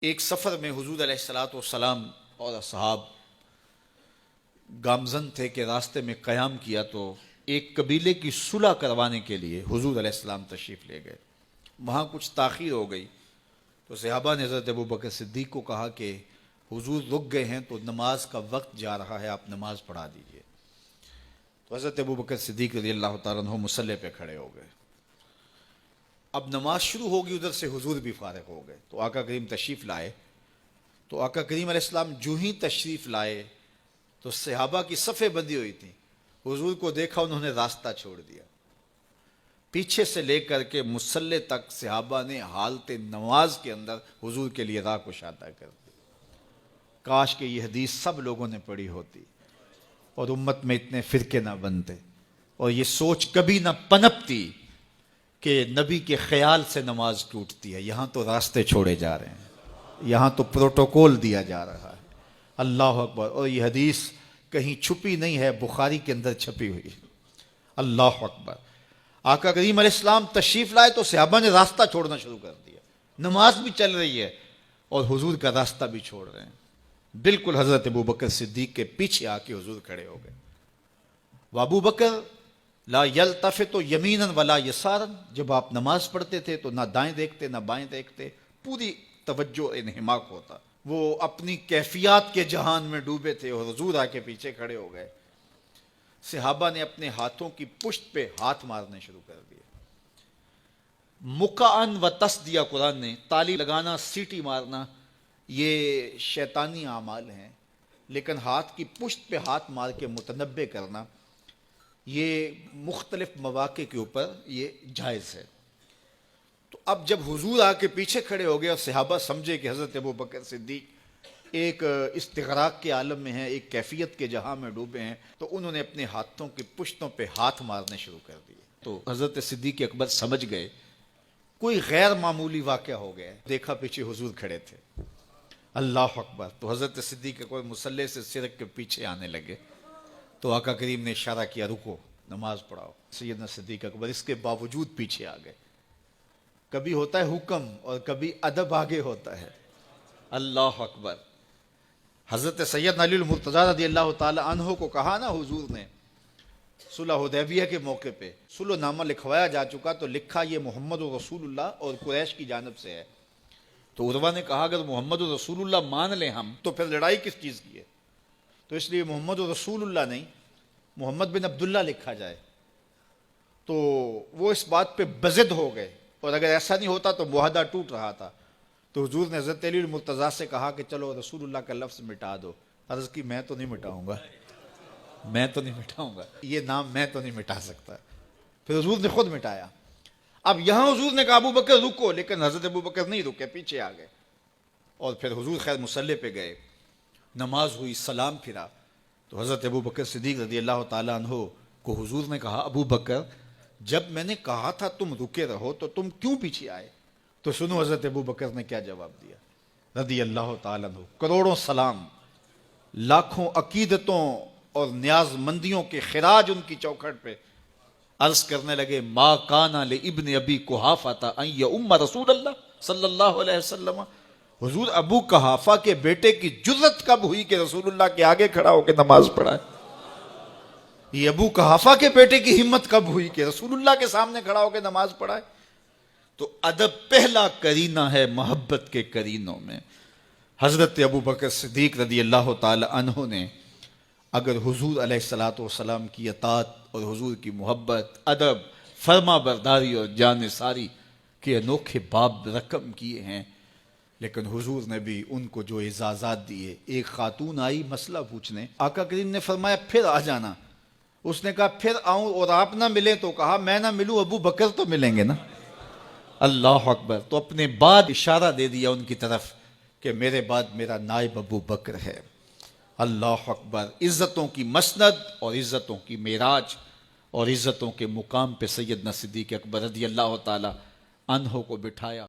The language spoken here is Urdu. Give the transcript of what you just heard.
ایک سفر میں حضور علیہ الصلوۃ والسلام اور اصحاب گامزن تھے کہ راستے میں قیام کیا تو ایک قبیلے کی صلح کروانے کے لیے حضور علیہ السلام تشریف لے گئے. وہاں کچھ تاخیر ہو گئی تو صحابہ نے حضرت ابوبکر صدیق کو کہا کہ حضور رک گئے ہیں تو نماز کا وقت جا رہا ہے، آپ نماز پڑھا دیجئے. تو حضرت ابوبکر صدیق رضی اللہ تعالیٰ عنہ مصلی پہ کھڑے ہو گئے. اب نماز شروع ہوگی، ادھر سے حضور بھی فارغ ہو گئے تو آقا کریم تشریف لائے. تو آقا کریم علیہ السلام جو ہی تشریف لائے تو صحابہ کی صفیں بندی ہوئی تھیں. حضور کو دیکھا، انہوں نے راستہ چھوڑ دیا. پیچھے سے لے کر کے مصلی تک صحابہ نے حالت نماز کے اندر حضور کے لیے راہ کشادہ کر دی. کاش کہ یہ حدیث سب لوگوں نے پڑھی ہوتی اور امت میں اتنے فرقے نہ بنتے اور یہ سوچ کبھی نہ پنپتی کہ نبی کے خیال سے نماز ٹوٹتی ہے. یہاں تو راستے چھوڑے جا رہے ہیں، یہاں تو پروٹوکول دیا جا رہا ہے. اللہ اکبر. اور یہ حدیث کہیں چھپی نہیں ہے، بخاری کے اندر چھپی ہوئی. اللہ اکبر. آقا کریم علیہ السلام تشریف لائے تو صحابہ نے راستہ چھوڑنا شروع کر دیا. نماز بھی چل رہی ہے اور حضور کا راستہ بھی چھوڑ رہے ہیں. بالکل حضرت ابوبکر صدیق کے پیچھے آ کے حضور کھڑے ہو گئے. ابو بکر لا یلتفت یمینا ولا یسارا، جب آپ نماز پڑھتے تھے تو نہ دائیں دیکھتے نہ بائیں دیکھتے، پوری توجہ انہماک ہوتا. وہ اپنی کیفیات کے جہان میں ڈوبے تھے اور حضور آ کے پیچھے کھڑے ہو گئے. صحابہ نے اپنے ہاتھوں کی پشت پہ ہاتھ مارنے شروع کر دیے. مکعن و تصدیہ، قرآن نے تالی لگانا، سیٹی مارنا، یہ شیطانی اعمال ہیں، لیکن ہاتھ کی پشت پہ ہاتھ مار کے متنبہ کرنا یہ مختلف مواقع کے اوپر یہ جائز ہے. تو اب جب حضور آ کے پیچھے کھڑے ہو گئے اور صحابہ سمجھے کہ حضرت ابوبکر صدیق ایک استغراق کے عالم میں ہیں، ایک کیفیت کے جہاں میں ڈوبے ہیں، تو انہوں نے اپنے ہاتھوں کی پشتوں پہ ہاتھ مارنے شروع کر دیے. تو حضرت صدیق اکبر سمجھ گئے کوئی غیر معمولی واقعہ ہو گیا. دیکھا پیچھے حضور کھڑے تھے. اللہ اکبر. تو حضرت صدیق اکبر مصلی سے سرک کے پیچھے آنے لگے تو آقا کریم نے اشارہ کیا، رکو، نماز پڑھاؤ. سیدنا صدیق اکبر اس کے باوجود پیچھے آ گئے. کبھی ہوتا ہے حکم اور کبھی ادب آگے ہوتا ہے. اللہ اکبر. حضرت سیدنا علی المرتضیٰ رضی اللہ تعالی عنہ کو کہا نا حضور نے صلح حدیبیہ کے موقع پہ، صلح نامہ لکھوایا جا چکا تو لکھا یہ محمد رسول اللہ اور قریش کی جانب سے ہے. تو عروہ نے کہا اگر محمد رسول اللہ مان لیں ہم تو پھر لڑائی کس چیز کی ہے؟ تو اس لیے محمد رسول اللہ نہیں، محمد بن عبداللہ لکھا جائے. تو وہ اس بات پہ بضد ہو گئے اور اگر ایسا نہیں ہوتا تو معاہدہ ٹوٹ رہا تھا. تو حضور نے حضرت علی المرتضیٰ سے کہا کہ چلو رسول اللہ کا لفظ مٹا دو. عرض کی میں تو نہیں مٹاؤں گا، میں تو نہیں مٹاؤں گا، یہ نام میں تو نہیں مٹا سکتا. پھر حضور نے خود مٹایا. اب یہاں حضور نے کہا ابو بکر رکو، لیکن حضرت ابو بکر نہیں رکے، پیچھے آ گئے. اور پھر حضور خیر مصلی پہ گئے، نماز ہوئی، سلام پھرا. تو حضرت ابو بکر صدیق رضی اللہ تعالیٰ عنہ کو حضور نے کہا ابو بکر جب میں نے کہا تھا تم رکے رہو تو تم کیوں پیچھے آئے؟ تو سنو حضرت ابو بکر نے کیا جواب دیا رضی اللہ تعالیٰ عنہ. کروڑوں سلام، لاکھوں عقیدتوں اور نیاز مندیوں کے خراج ان کی چوکھٹ پہ. عرض کرنے لگے ما کان لابن ابی قحافہ ان یؤم رسول اللہ صلی اللہ علیہ وسلم. حضور ابو قحافہ کے بیٹے کی جرت کب ہوئی کہ رسول اللہ کے آگے کھڑا ہو کے نماز پڑھائے؟ یہ ابو قحافہ کے بیٹے کی ہمت کب ہوئی کہ رسول اللہ کے سامنے کھڑا ہو کے نماز پڑھائے؟ تو ادب پہلا کرینہ ہے محبت کے کرینوں میں. حضرت ابو بکر صدیق رضی اللہ تعالی عنہ نے اگر حضور علیہ الصلوۃ والسلام کی اطاعت اور حضور کی محبت، ادب، فرما برداری اور جانثاری کے انوکھے باب رقم کیے ہیں، لیکن حضور نے بھی ان کو جو اعزازات دیے. ایک خاتون آئی مسئلہ پوچھنے، آقا کریم نے فرمایا پھر آ جانا. اس نے کہا پھر آؤں اور آپ نہ ملیں؟ تو کہا میں نہ ملوں ابو بکر تو ملیں گے نا. اللہ اکبر. تو اپنے بعد اشارہ دے دیا ان کی طرف کہ میرے بعد میرا نائب ابو بکر ہے. اللہ اکبر. عزتوں کی مسند اور عزتوں کی معراج اور عزتوں کے مقام پہ سیدنا صدیق اکبر رضی اللہ تعالی عنہ کو بٹھایا.